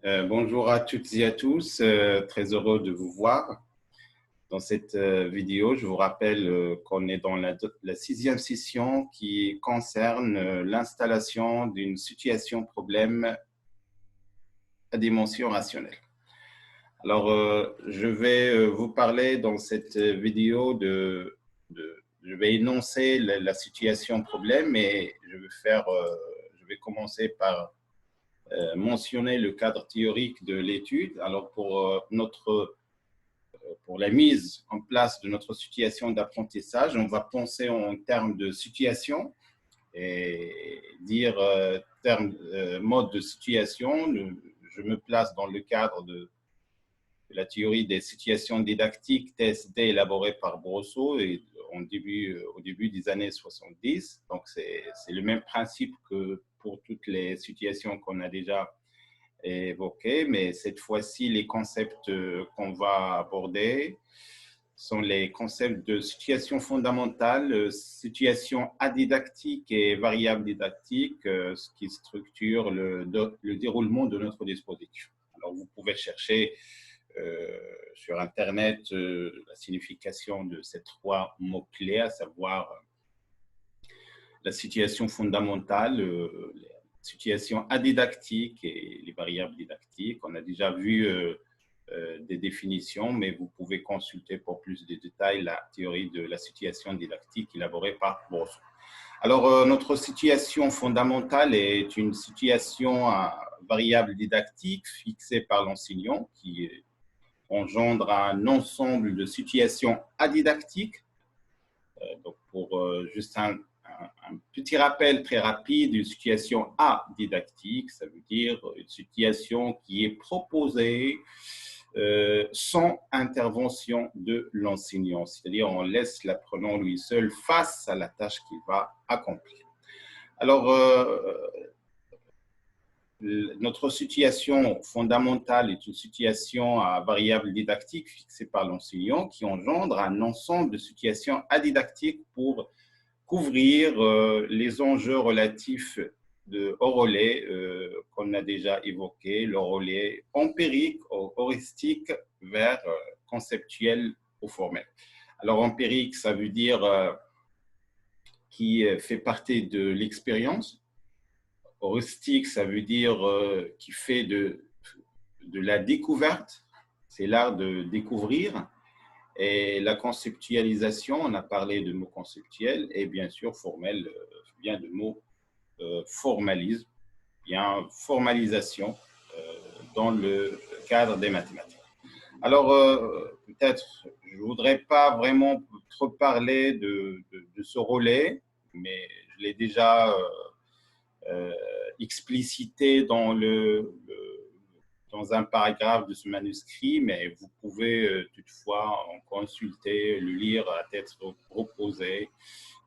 Bonjour à toutes et à tous, très heureux de vous voir. Dans cette vidéo, je vous rappelle qu'on est dans la sixième session qui concerne l'installation d'une situation problème à dimension rationnelle. Alors, je vais vous parler dans cette vidéo je vais énoncer la situation problème et je vais commencer par mentionner le cadre théorique de l'étude. Alors, pour la mise en place de notre situation d'apprentissage, on va penser en termes de situation et dire mode de situation. Je me place dans le cadre de la théorie des situations didactiques TSD élaborée par Brosso et au début des années 70. Donc, c'est le même principe que pour toutes les situations qu'on a déjà évoquées, mais cette fois-ci, les concepts qu'on va aborder sont les concepts de situation fondamentale, situation adidactique et variable didactique, ce qui structure le déroulement de notre dispositif. Alors, vous pouvez chercher sur Internet la signification de ces trois mots-clés, à savoir la situation fondamentale, la situation adidactique et les variables didactiques. On a déjà vu des définitions, mais vous pouvez consulter pour plus de détails la théorie de la situation didactique élaborée par Brosso. Alors, notre situation fondamentale est une situation à variable didactique fixée par l'enseignant qui engendre un ensemble de situations adidactiques. Donc, pour juste un petit rappel très rapide, une situation adidactique, ça veut dire une situation qui est proposée sans intervention de l'enseignant, c'est-à-dire on laisse l'apprenant lui seul face à la tâche qu'il va accomplir. Alors, notre situation fondamentale est une situation à variable didactique fixée par l'enseignant qui engendre un ensemble de situations adidactiques pour couvrir les enjeux relatifs au relais qu'on a déjà évoqué, le relais empirique, heuristique vers conceptuel ou formel. Alors, empirique, ça veut dire qui fait partie de l'expérience. Heuristique, ça veut dire qui fait de la découverte, c'est l'art de découvrir. Et la conceptualisation, on a parlé de mots conceptuels, et bien sûr, formel vient de mots formalisme, bien formalisation dans le cadre des mathématiques. Alors, peut-être, je ne voudrais pas vraiment trop parler de ce relais, mais je l'ai déjà explicité dans un paragraphe de ce manuscrit, mais vous pouvez toutefois en consulter, le lire à tête reposée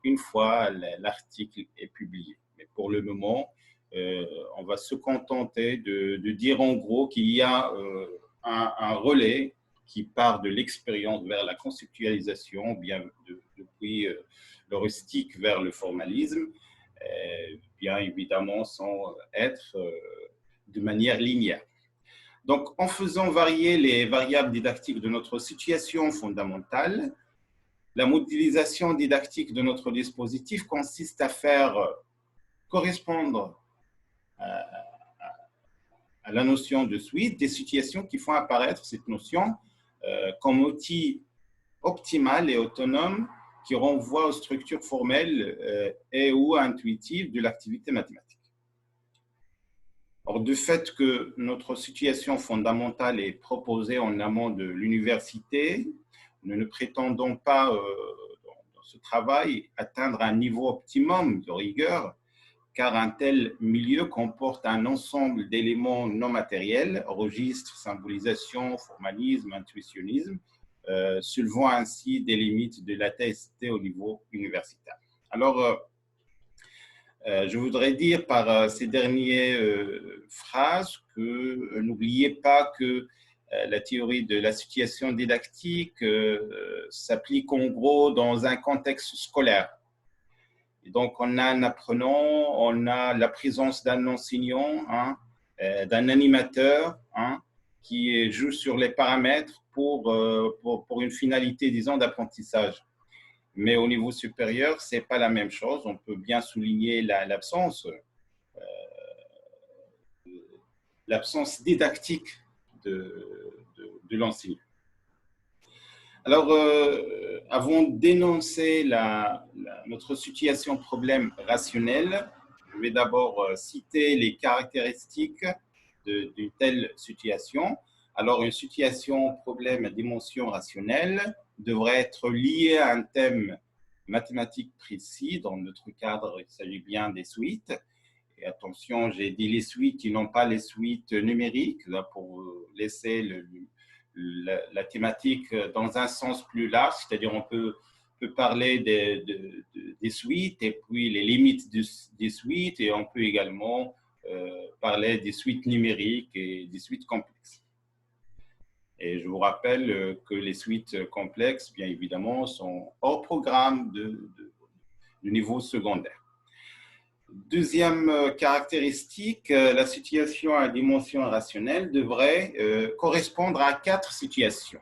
une fois l'article est publié. Mais pour le moment, on va se contenter de dire en gros qu'il y a un relais qui part de l'expérience vers la conceptualisation, bien depuis l'heuristique vers le formalisme, bien évidemment sans être de manière linéaire. Donc, en faisant varier les variables didactiques de notre situation fondamentale, la modélisation didactique de notre dispositif consiste à faire correspondre à la notion de suite des situations qui font apparaître cette notion comme outil optimal et autonome qui renvoie aux structures formelles et ou intuitives de l'activité mathématique. Or, du fait que notre situation fondamentale est proposée en amont de l'université, nous ne prétendons pas, dans ce travail, atteindre un niveau optimum de rigueur, car un tel milieu comporte un ensemble d'éléments non matériels, registres, symbolisation, formalisme, intuitionnisme, soulevant ainsi des limites de la TST au niveau universitaire. Alors, je voudrais dire par ces dernières phrases que n'oubliez pas que la théorie de la situation didactique s'applique en gros dans un contexte scolaire. Et donc, on a un apprenant, on a la présence d'un enseignant, hein, d'un animateur hein, qui joue sur les paramètres pour une finalité, disons, d'apprentissage. Mais au niveau supérieur, ce n'est pas la même chose. On peut bien souligner l'absence didactique de l'enseignant. Alors, avant de dénoncer notre situation problème rationnel, je vais d'abord citer les caractéristiques d'une telle situation. Alors, une situation problème à dimension rationnelle devrait être liée à un thème mathématique précis. Dans notre cadre, il s'agit bien des suites. Et attention, j'ai dit les suites qui n'ont pas les suites numériques, là, pour laisser la thématique dans un sens plus large, c'est-à-dire on peut parler des suites et puis les limites des suites, et on peut également parler des suites numériques et des suites complexes. Et je vous rappelle que les suites complexes, bien évidemment, sont hors programme du niveau secondaire. Deuxième caractéristique, la situation à dimension rationnelle devrait correspondre à 4 situations.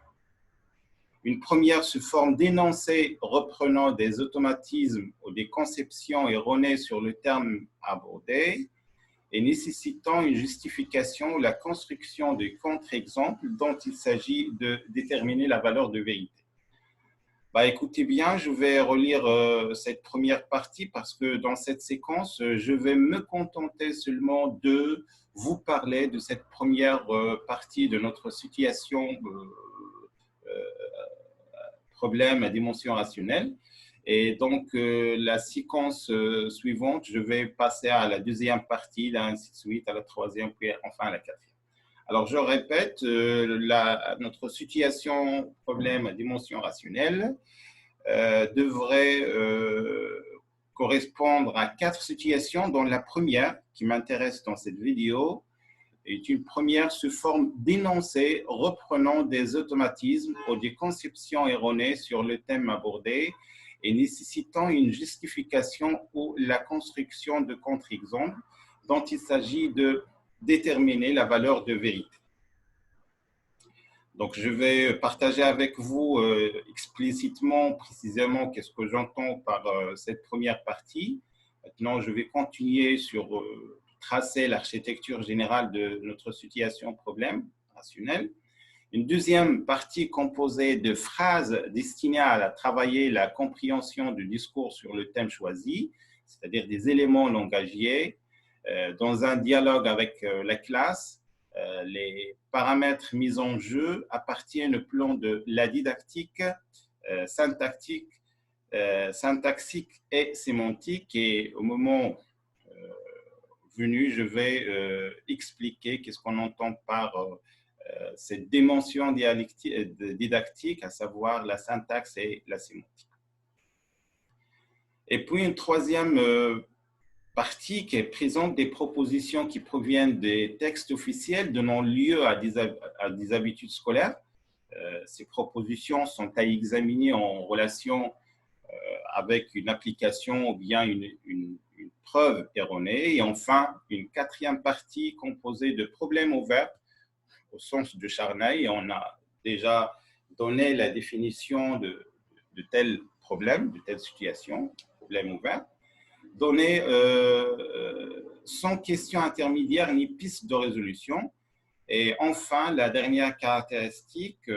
Une première sous forme d'énoncé reprenant des automatismes ou des conceptions erronées sur le terme abordé et nécessitant une justification ou la construction de contre-exemples dont il s'agit de déterminer la valeur de vérité. Écoutez bien, je vais relire cette première partie parce que dans cette séquence, je vais me contenter seulement de vous parler de cette première partie de notre situation problème à dimension rationnelle. Et donc, la séquence suivante, je vais passer à la deuxième partie, là, ainsi de suite, à la troisième, puis enfin à la quatrième. Alors, je répète, notre situation problème à dimension rationnelle devrait correspondre à 4 situations, dont la première, qui m'intéresse dans cette vidéo, est une première sous forme d'énoncé reprenant des automatismes ou des conceptions erronées sur le thème abordé et nécessitant une justification ou la construction de contre-exemples dont il s'agit de déterminer la valeur de vérité. Donc, je vais partager avec vous explicitement, précisément, qu'est-ce que j'entends par cette première partie. Maintenant, je vais continuer sur tracer l'architecture générale de notre situation problème rationnel. Une deuxième partie composée de phrases destinées à travailler la compréhension du discours sur le thème choisi, c'est-à-dire des éléments langagiers, dans un dialogue avec la classe. Les paramètres mis en jeu appartiennent au plan de la didactique, syntaxique et sémantique. Et au moment venu, je vais expliquer qu'est-ce qu'on entend par cette dimension didactique, à savoir la syntaxe et la sémantique. Et puis une troisième partie qui présente des propositions qui proviennent des textes officiels donnant lieu à des habitudes scolaires. Ces propositions sont à examiner en relation avec une application ou bien une preuve erronée. Et enfin, une quatrième partie composée de problèmes ouverts au sens de Charnay. Et on a déjà donné la définition de tel problème, de telle situation, problème ouvert, donné sans question intermédiaire ni piste de résolution. Et enfin, la dernière caractéristique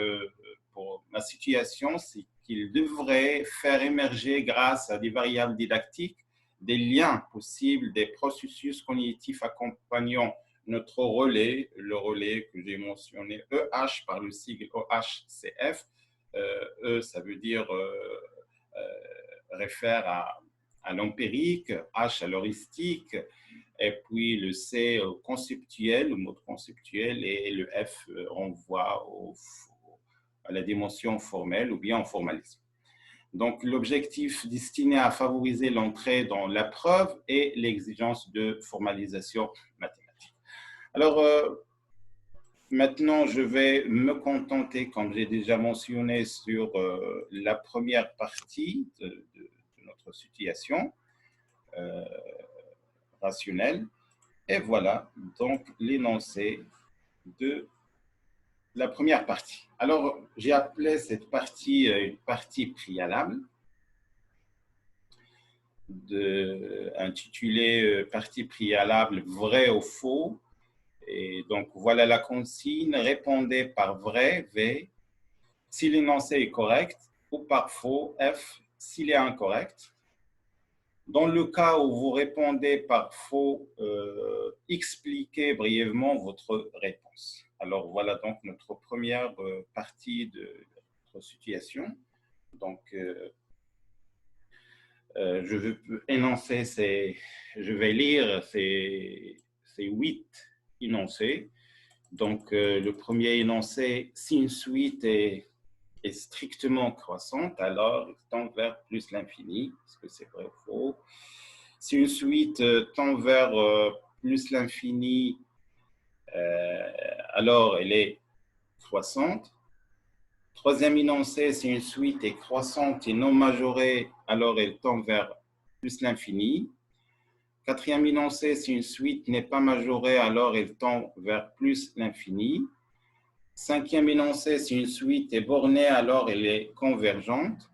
pour ma situation, c'est qu'il devrait faire émerger, grâce à des variables didactiques, des liens possibles, des processus cognitifs accompagnant notre relais, le relais que j'ai mentionné, EH par le sigle OHCF. E, ça veut dire réfère à l'empirique, H à l'heuristique, et puis le C au conceptuel, au mode conceptuel, et le F renvoie à la dimension formelle ou bien au formalisme. Donc, l'objectif destiné à favoriser l'entrée dans la preuve et l'exigence de formalisation mathématique. Alors, maintenant, je vais me contenter, comme j'ai déjà mentionné, sur la première partie de notre situation rationnelle. Et voilà donc l'énoncé de la première partie. Alors, j'ai appelé cette partie une partie préalable, intitulée partie préalable vrai ou faux. Et donc, voilà la consigne. Répondez par vrai, V, si l'énoncé est correct, ou par faux, F, s'il est incorrect. Dans le cas où vous répondez par faux, expliquez brièvement votre réponse. Alors, voilà donc notre première partie de notre situation. Donc, je vais énoncer je vais lire ces 8 énoncés. Donc, le premier énoncé, si une suite est strictement croissante, alors il tend vers plus l'infini. Est-ce que c'est vrai ou faux? Si une suite tend vers plus l'infini, alors elle est croissante. Troisième énoncé, si une suite est croissante et non majorée, alors elle tend vers plus l'infini. Quatrième énoncé, si une suite n'est pas majorée, alors elle tend vers plus l'infini. Cinquième énoncé, si une suite est bornée, alors elle est convergente.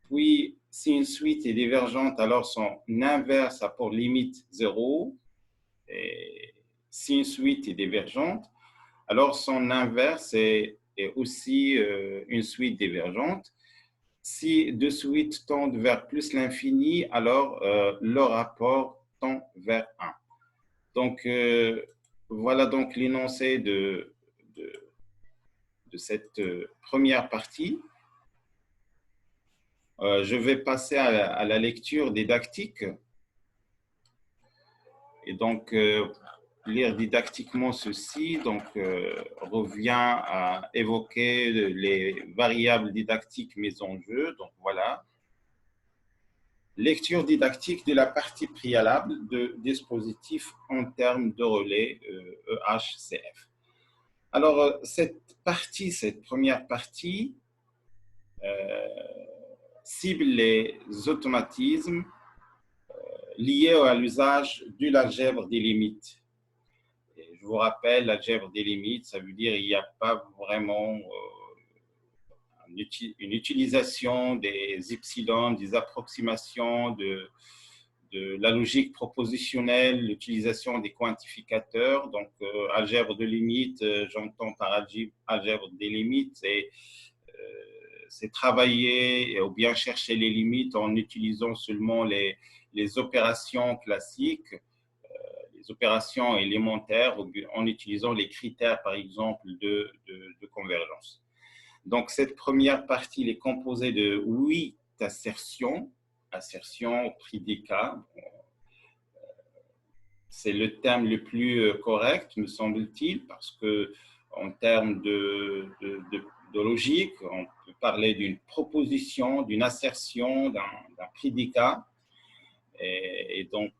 Puis, si une suite est divergente, alors son inverse a pour limite 0. Et si une suite est divergente, alors son inverse est aussi une suite divergente. Si deux suites tendent vers plus l'infini, alors le rapport tend vers 1. Donc, voilà donc l'énoncé de cette première partie. Je vais passer à la lecture didactique. Et donc, lire didactiquement ceci revient à évoquer les variables didactiques mises en jeu. Donc, voilà. Lecture didactique de la partie préalable de dispositif en termes de relais EHCF. Alors, cette première partie, cible les automatismes liés à l'usage de l'algèbre des limites. Et je vous rappelle, l'algèbre des limites, ça veut dire qu'il n'y a pas vraiment une utilisation des epsilons, des approximations de la logique propositionnelle, l'utilisation des quantificateurs. Donc, algèbre de limites, j'entends par algèbre des limites, c'est travailler ou bien chercher les limites en utilisant seulement les opérations classiques, les opérations élémentaires, en utilisant les critères, par exemple, de convergence. Donc, cette première partie est composée de 8 assertions, prédicat. C'est le terme le plus correct, me semble-t-il, parce que en termes de logique, on peut parler d'une proposition, d'une assertion, d'un prédicat. Et donc,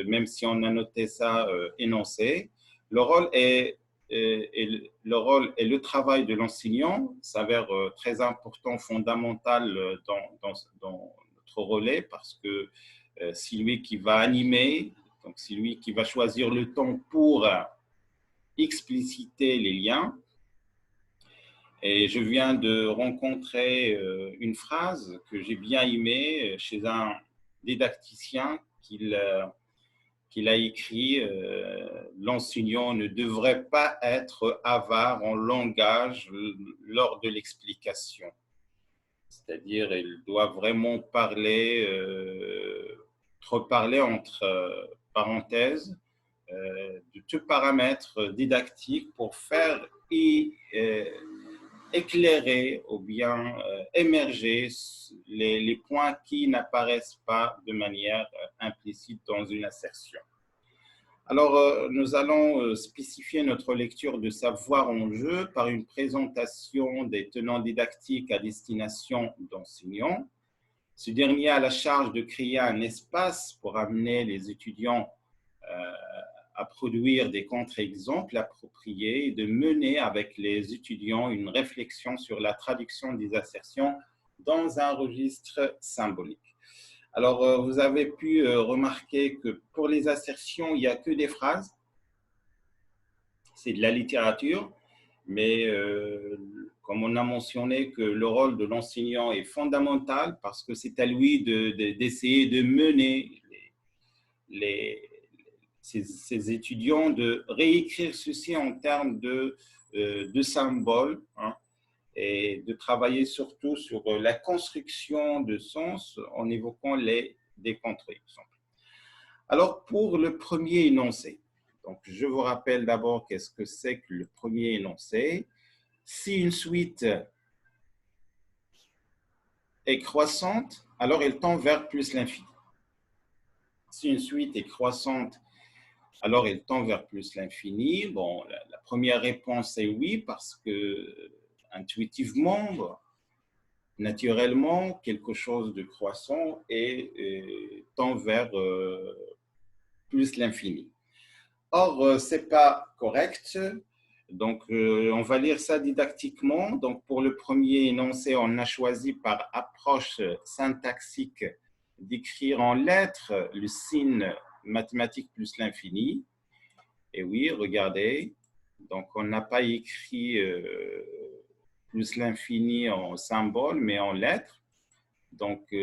même si on a noté ça énoncé, le rôle et le travail de l'enseignant s'avère très important, fondamental dans notre relais, parce que c'est lui qui va animer, donc c'est lui qui va choisir le temps pour expliciter les liens. Et je viens de rencontrer une phrase que j'ai bien aimée chez un didacticien qu'il a écrit l'enseignant ne devrait pas être avare en langage lors de l'explication. C'est-à-dire, il doit vraiment parler, reparler entre parenthèses de tout paramètre didactique pour faire éclairer ou bien émerger les points qui n'apparaissent pas de manière implicite dans une assertion. Alors, nous allons spécifier notre lecture de savoir en jeu par une présentation des tenants didactiques à destination d'enseignants. Ce dernier a la charge de créer un espace pour amener les étudiants à produire des contre-exemples appropriés et de mener avec les étudiants une réflexion sur la traduction des assertions dans un registre symbolique. Alors, vous avez pu remarquer que pour les assertions, il n'y a que des phrases. C'est de la littérature, mais comme on a mentionné que le rôle de l'enseignant est fondamental parce que c'est à lui d'essayer de mener ses étudiants, de réécrire ceci en termes de symboles, hein, et de travailler surtout sur la construction de sens en évoquant des contre-exemples. Alors, pour le premier énoncé, donc je vous rappelle d'abord qu'est-ce que c'est que le premier énoncé. Si une suite est croissante, alors elle tend vers plus l'infini. Si une suite est croissante, alors elle tend vers plus l'infini. Bon, la première réponse est oui, parce que intuitivement, naturellement, quelque chose de croissant tend vers plus l'infini. Or, ce n'est pas correct. Donc, on va lire ça didactiquement. Donc, pour le premier énoncé, on a choisi par approche syntaxique d'écrire en lettres le signe mathématique plus l'infini. Et oui, regardez. Donc, on n'a pas écrit plus l'infini en symbole, mais en lettres. Donc,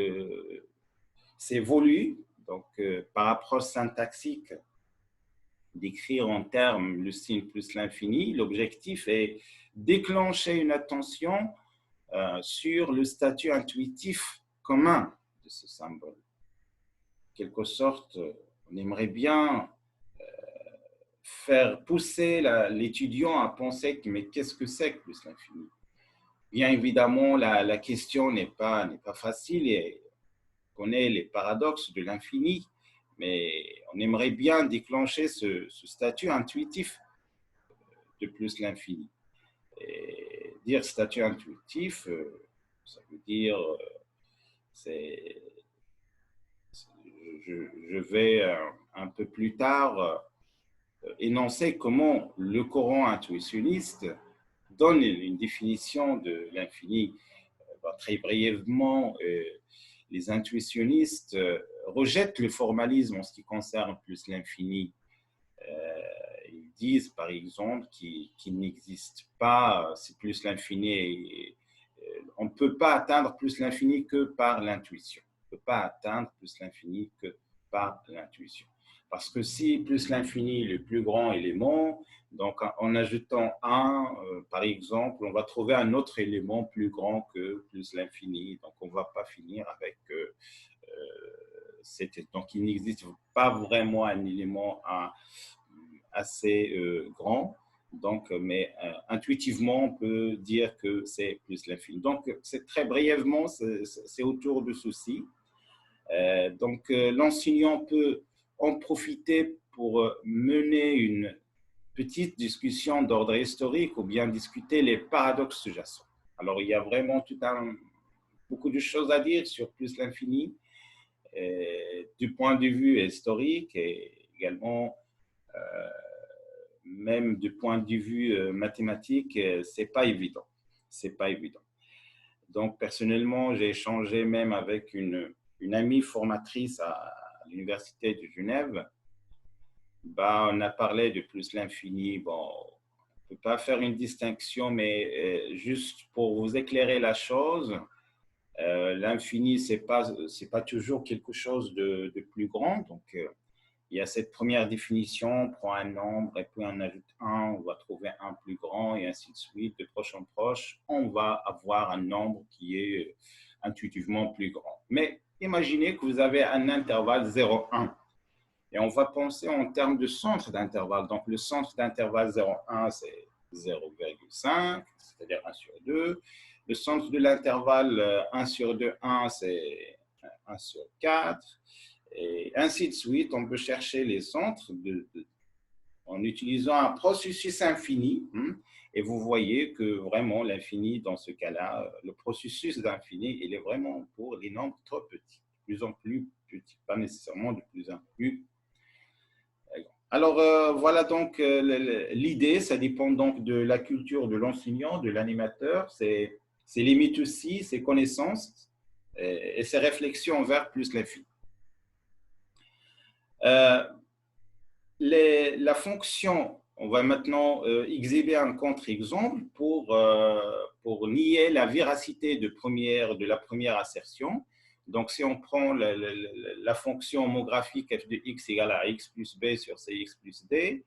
c'est voulu. Donc, par approche syntaxique, d'écrire en termes le signe plus l'infini. L'objectif est déclencher une attention sur le statut intuitif commun de ce symbole. En quelque sorte, on aimerait bien faire pousser l'étudiant à penser que mais qu'est-ce que c'est que plus l'infini? Bien évidemment, la question n'est pas facile et on connaît les paradoxes de l'infini, mais on aimerait bien déclencher ce statut intuitif de plus l'infini. Et dire statut intuitif, ça veut dire, je vais un peu plus tard énoncer comment le courant intuitionniste donne une définition de l'infini. Très brièvement, les intuitionnistes rejettent le formalisme en ce qui concerne plus l'infini. Ils disent, par exemple, qu'il n'existe pas, c'est plus l'infini. On ne peut pas atteindre plus l'infini que par l'intuition. On ne peut pas atteindre plus l'infini que par l'intuition. Parce que si plus l'infini est le plus grand élément, donc en ajoutant un, par exemple, on va trouver un autre élément plus grand que plus l'infini. Donc on ne va pas finir avec donc il n'existe pas vraiment un élément assez grand. Donc, mais intuitivement, on peut dire que c'est plus l'infini. Donc, c'est très brièvement, c'est autour de ceci. Donc, l'enseignant peut en profiter pour mener une petite discussion d'ordre historique ou bien discuter les paradoxes sous-jacents. Alors, il y a vraiment beaucoup de choses à dire sur plus l'infini, du point de vue historique et également même du point de vue mathématique, c'est pas évident. C'est pas évident. Donc, personnellement, j'ai échangé même avec une amie formatrice à l'Université de Genève. On a parlé de plus l'infini. Bon, on ne peut pas faire une distinction, mais juste pour vous éclairer la chose, l'infini, ce n'est pas toujours quelque chose de plus grand. Donc, il y a cette première définition, on prend un nombre et puis on ajoute un, on va trouver un plus grand et ainsi de suite. De proche en proche, on va avoir un nombre qui est intuitivement plus grand. Mais imaginez que vous avez un intervalle 0,1 et on va penser en termes de centre d'intervalle. Donc le centre d'intervalle 0,1, c'est 0,5, c'est-à-dire 1 sur 2. Le centre de l'intervalle 1 sur 2, 1, c'est 1 sur 4. Et ainsi de suite, on peut chercher les centres en utilisant un processus infini. Et vous voyez que vraiment l'infini, dans ce cas-là, le processus d'infini, il est vraiment pour les nombres trop petits, de plus en plus petits, pas nécessairement de plus en plus. Alors, voilà donc l'idée, ça dépend donc de la culture de l'enseignant, de l'animateur, c'est limite aussi ses connaissances. et ses réflexions vers plus l'infini. La fonction, on va maintenant exhiber un contre-exemple pour nier la véracité de la première assertion. Donc, si on prend la fonction homographique f de x égale à x plus b sur cx plus d,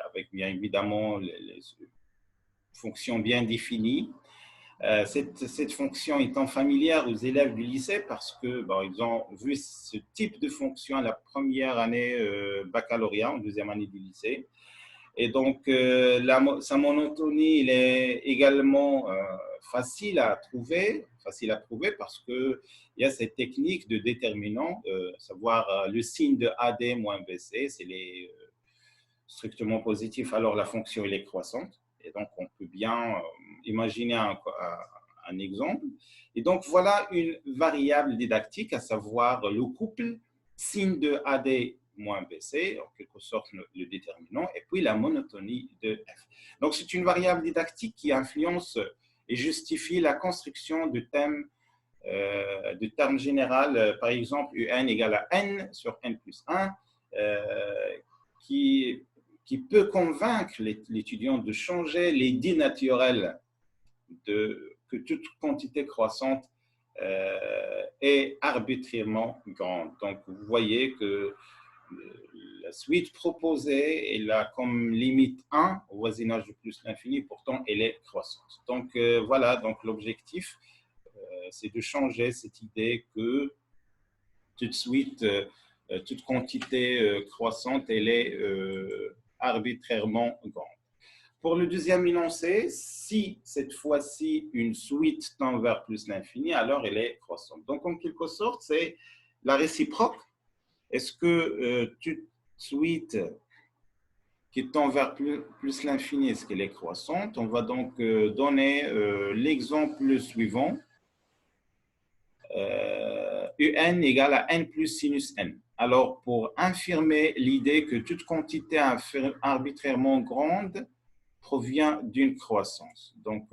avec bien évidemment les fonctions bien définies, cette fonction étant familière aux élèves du lycée parce que bon, ils ont vu ce type de fonction à la première année baccalauréat, en deuxième année du lycée. Et donc, sa monotonie il est également facile à trouver parce qu'il y a cette technique de déterminant, savoir le signe de AD moins BC, c'est les strictement positif, alors la fonction elle est croissante. Et donc, on peut bien imaginer un exemple. Et donc, voilà une variable didactique, à savoir le couple signe de AD moins BC, en quelque sorte le déterminant, et puis la monotonie de F. Donc, c'est une variable didactique qui influence et justifie la construction de termes général, par exemple, UN égale à N sur N plus 1, qui peut convaincre l'étudiant de changer l'idée naturelle que toute quantité croissante est arbitrairement grande. Donc, vous voyez que la suite proposée, elle a comme limite 1 au voisinage de plus l'infini, pourtant elle est croissante. Donc, voilà, donc l'objectif, c'est de changer cette idée que tout de suite, toute quantité croissante, elle est arbitrairement grande. Pour le deuxième énoncé, si cette fois-ci une suite tend vers plus l'infini, alors elle est croissante. Donc, en quelque sorte, c'est la réciproque. Est-ce que toute suite qui tend vers plus l'infini, est-ce qu'elle est croissante? On va donc donner l'exemple suivant. UN égale à n plus sinus n. Alors, pour infirmer l'idée que toute quantité arbitrairement grande provient d'une croissance. Donc,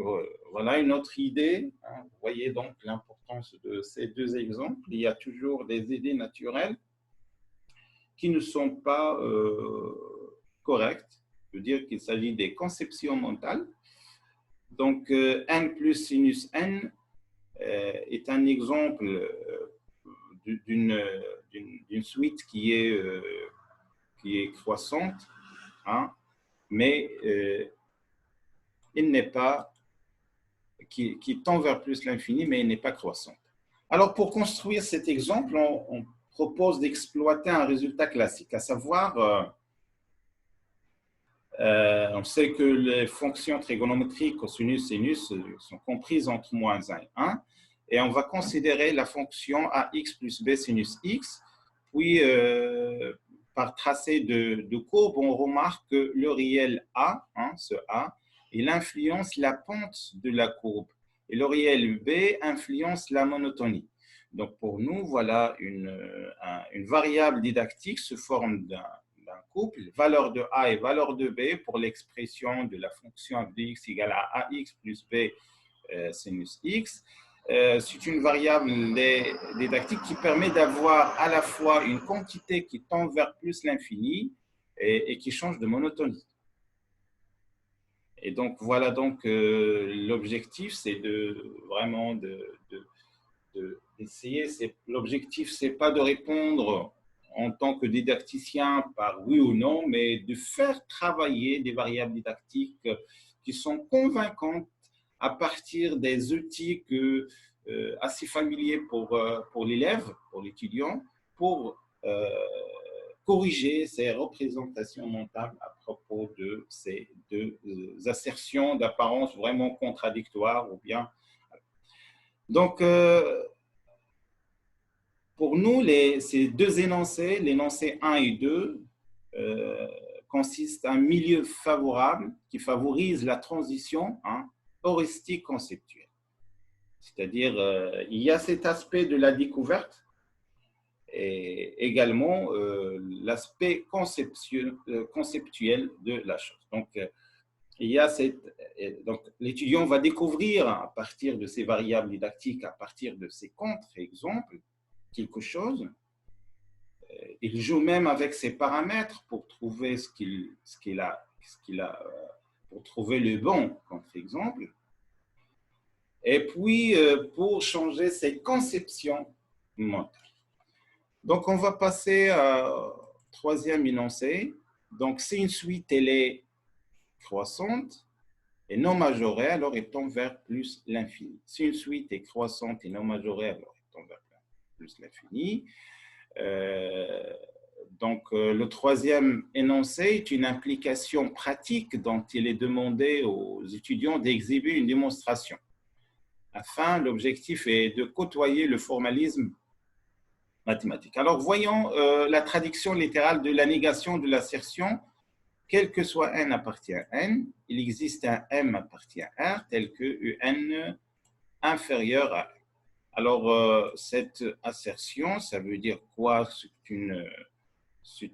voilà une autre idée. Vous voyez donc l'importance de ces deux exemples. Il y a toujours des idées naturelles qui ne sont pas correctes. Je veux dire qu'il s'agit des conceptions mentales. Donc, n plus sinus n est un exemple d'une suite qui est croissante, hein, mais il n'est pas, qui tend vers plus l'infini, mais il n'est pas croissante. Alors, pour construire cet exemple, on propose d'exploiter un résultat classique, à savoir, on sait que les fonctions trigonométriques cosinus et sinus sont comprises entre moins 1 et 1, et on va considérer la fonction ax plus b sinus x, puis par tracé de courbe, on remarque que le réel a, hein, ce a, il influence la pente de la courbe, et le réel b influence la monotonie. Donc pour nous, voilà une variable didactique se forme d'un couple, valeur de a et valeur de b pour l'expression de la fonction f de x égale à ax plus b sinus x. C'est une variable didactique qui permet d'avoir à la fois une quantité qui tend vers plus l'infini et qui change de monotonie. Et donc, voilà, donc l'objectif, c'est vraiment d'essayer. L'objectif, ce n'est pas de répondre en tant que didacticien par oui ou non, mais de faire travailler des variables didactiques qui sont convaincantes à partir des outils assez familiers pour l'élève, pour l'étudiant, pour corriger ces représentations mentales à propos de ces deux assertions d'apparence vraiment contradictoires ou bien. Donc, pour nous, ces deux énoncés, l'énoncé 1 et 2, consistent à un milieu favorable qui favorise la transition heuristique conceptuelle. C'est-à-dire, il y a cet aspect de la découverte et également l'aspect conceptuel de la chose. Donc, il y a donc l'étudiant va découvrir à partir de ces variables didactiques, à partir de ces contre-exemples, quelque chose. Il joue même avec ses paramètres pour trouver ce qu'il a, pour trouver le bon contre-exemple. Et puis, pour changer ses conceptions mentales. Donc, on va passer au troisième énoncé. Donc, si une suite, elle est croissante et non majorée, alors elle tend vers plus l'infini. Si une suite est croissante et non majorée, alors elle tend vers plus l'infini. Le troisième énoncé est une implication pratique dont il est demandé aux étudiants d'exhiber une démonstration. L'objectif est de côtoyer le formalisme mathématique. Alors, voyons la traduction littérale de la négation de l'assertion. Quel que soit n appartient à n, il existe un m appartient à r tel que un inférieur à r. Alors, cette assertion, ça veut dire quoi? C'est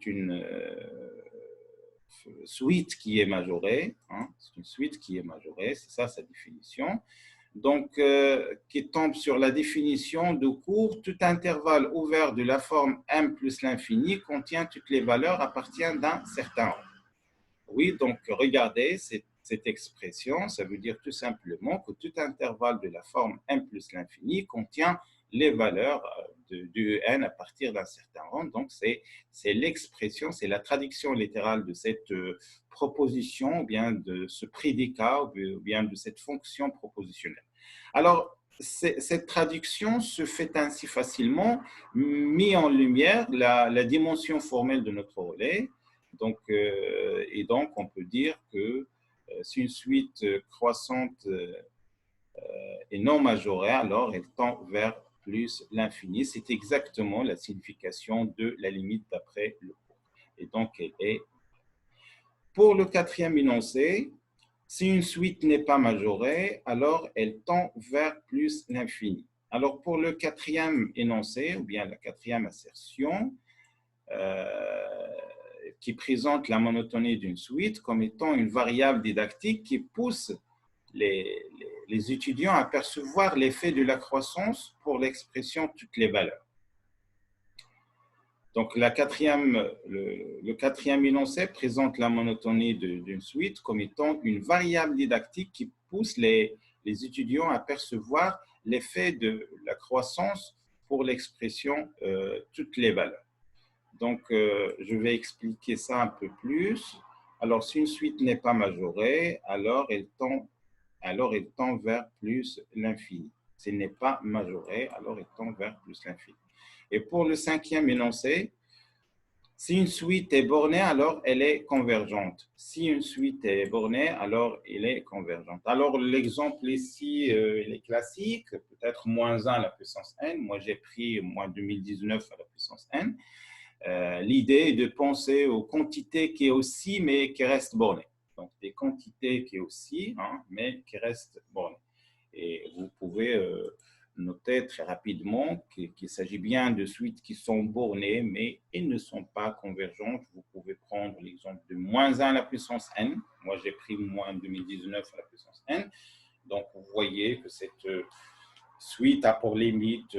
une suite qui est majorée. Hein? C'est une suite qui est majorée, c'est ça sa définition. Donc, qui tombe sur la définition de cours, tout intervalle ouvert de la forme m plus l'infini contient toutes les valeurs appartiennent d'un certain ordre. Oui, donc regardez cette expression, ça veut dire tout simplement que tout intervalle de la forme m plus l'infini contient les valeurs du n à partir d'un certain ordre. Donc, c'est l'expression, c'est la traduction littérale de cette proposition, ou bien de ce prédicat, ou bien de cette fonction propositionnelle. Alors, cette traduction se fait ainsi facilement, mis en lumière la dimension formelle de notre relais. Donc, et donc, on peut dire que si une suite croissante est non majorée, alors elle tend vers plus l'infini. C'est exactement la signification de la limite d'après le cours. Et donc, elle est. Pour le quatrième énoncé, si une suite n'est pas majorée, alors elle tend vers plus l'infini. Alors, pour le quatrième énoncé, ou bien la quatrième assertion, qui présente la monotonie d'une suite comme étant une variable didactique qui pousse les étudiants à percevoir l'effet de la croissance pour l'expression de toutes les valeurs. Donc, le quatrième énoncé présente la monotonie d'une suite comme étant une variable didactique qui pousse les étudiants à percevoir l'effet de la croissance pour l'expression toutes les valeurs. Donc, je vais expliquer ça un peu plus. Alors, si une suite n'est pas majorée, alors elle tend vers plus l'infini. Si elle n'est pas majorée, alors elle tend vers plus l'infini. Et pour le cinquième énoncé, si une suite est bornée, alors elle est convergente. Si une suite est bornée, alors elle est convergente. Alors, l'exemple ici, il est classique, peut-être moins 1 à la puissance n. Moi, j'ai pris moins 2019 à la puissance n. L'idée est de penser aux quantités qui oscillent, mais qui restent bornées. Donc, des quantités qui oscillent, mais qui restent bornées. Et vous pouvez noter très rapidement qu'il s'agit bien de suites qui sont bornées, mais elles ne sont pas convergentes. Vous pouvez prendre l'exemple de moins 1 à la puissance n. Moi, j'ai pris moins 2019 à la puissance n. Donc, vous voyez que cette suite a pour limite,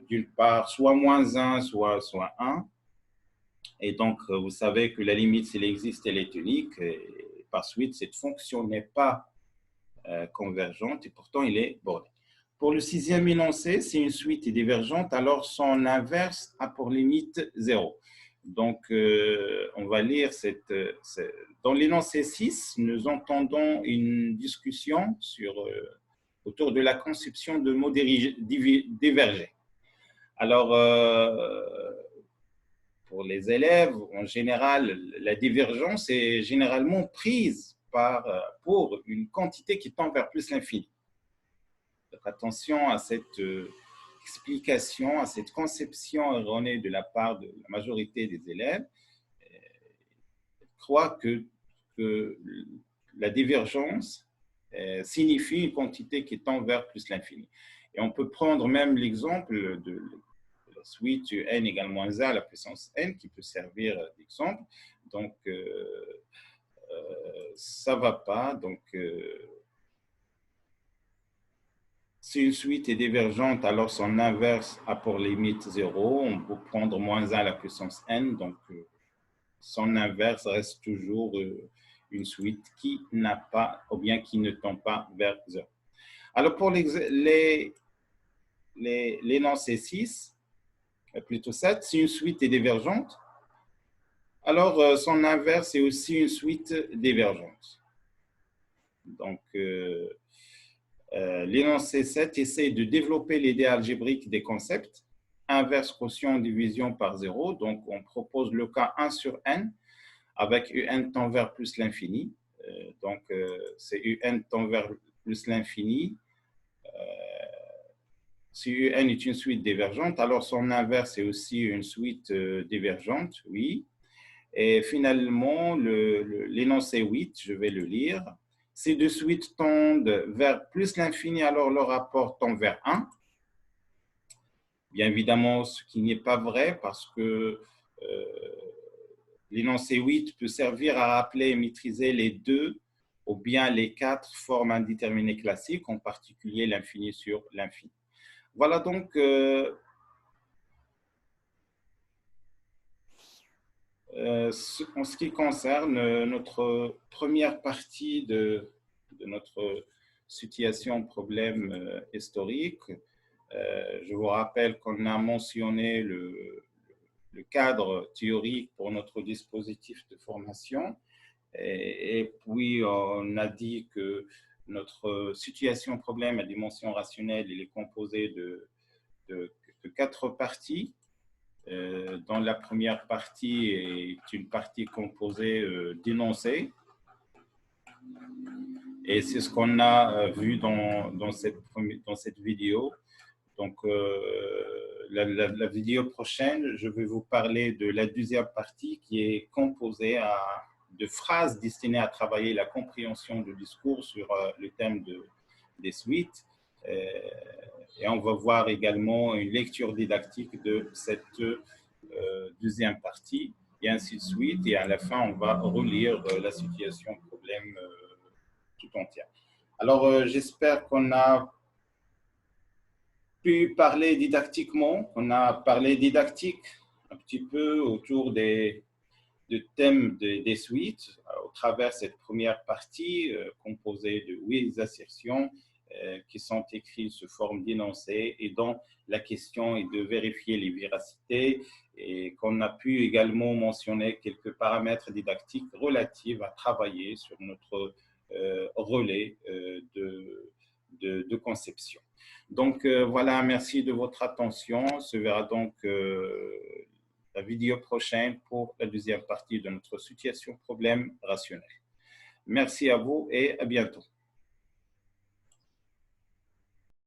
d'une part, soit moins 1, soit 1. Et donc, vous savez que la limite, s'il existe, elle est unique. Et par suite, cette fonction n'est pas convergente et pourtant, il est borné. Pour le sixième énoncé, si une suite est divergente, alors son inverse a pour limite 0. Donc, on va lire dans l'énoncé 6, nous entendons une discussion autour de la conception de mots divergés. Alors, pour les élèves, en général, la divergence est généralement prise pour une quantité qui tend vers plus l'infini. Donc, attention à cette explication, à cette conception erronée de la part de la majorité des élèves. Ils croient que la divergence signifie une quantité qui tend vers plus l'infini. Et on peut prendre même l'exemple de la suite n égale moins 1 à la puissance n qui peut servir d'exemple. Donc, ça ne va pas. Donc, si une suite est divergente, alors son inverse a pour limite 0. On peut prendre moins 1 à la puissance n. Donc, son inverse reste toujours une suite qui n'a pas, ou bien qui ne tend pas vers 0. Alors, pour l'énoncé 6, plutôt 7, si une suite est divergente, alors son inverse est aussi une suite divergente. Donc, l'énoncé 7 essaie de développer l'idée algébrique des concepts, inverse quotient division par 0. Donc, on propose le cas 1 sur n avec un tend vers plus l'infini. Donc, c'est un tend vers plus l'infini. Si un est une suite divergente, alors son inverse est aussi une suite divergente, oui. Et finalement, l'énoncé 8, je vais le lire. Ces deux suites tendent vers plus l'infini, alors le rapport tend vers 1. Bien évidemment, ce qui n'est pas vrai parce que l'énoncé 8 peut servir à rappeler et maîtriser les deux ou bien les quatre formes indéterminées classiques, en particulier l'infini sur l'infini. Voilà donc en ce qui concerne notre première partie de notre situation problème historique. Je vous rappelle qu'on a mentionné le cadre théorique pour notre dispositif de formation et puis on a dit que notre situation problème à dimension rationnelle il est composé de 4 parties. Dans la première partie est une partie composée d'énoncés. Et c'est ce qu'on a vu dans cette vidéo. Donc, la vidéo prochaine, je vais vous parler de la deuxième partie qui est composée de phrases destinées à travailler la compréhension du discours sur le thème des suites. Et on va voir également une lecture didactique de cette deuxième partie, et ainsi de suite. Et à la fin, on va relire la situation problème tout entière. Alors, j'espère qu'on a pu parler didactiquement, on a parlé didactique un petit peu autour du thème des suites au travers de cette première partie composée de 8 assertions qui sont écrites sous forme d'énoncés et dont la question est de vérifier les véracités et qu'on a pu également mentionner quelques paramètres didactiques relatifs à travailler sur notre relais de conception. Donc voilà, merci de votre attention. On se verra donc la vidéo prochaine pour la deuxième partie de notre situation problème rationnel. Merci à vous et à bientôt.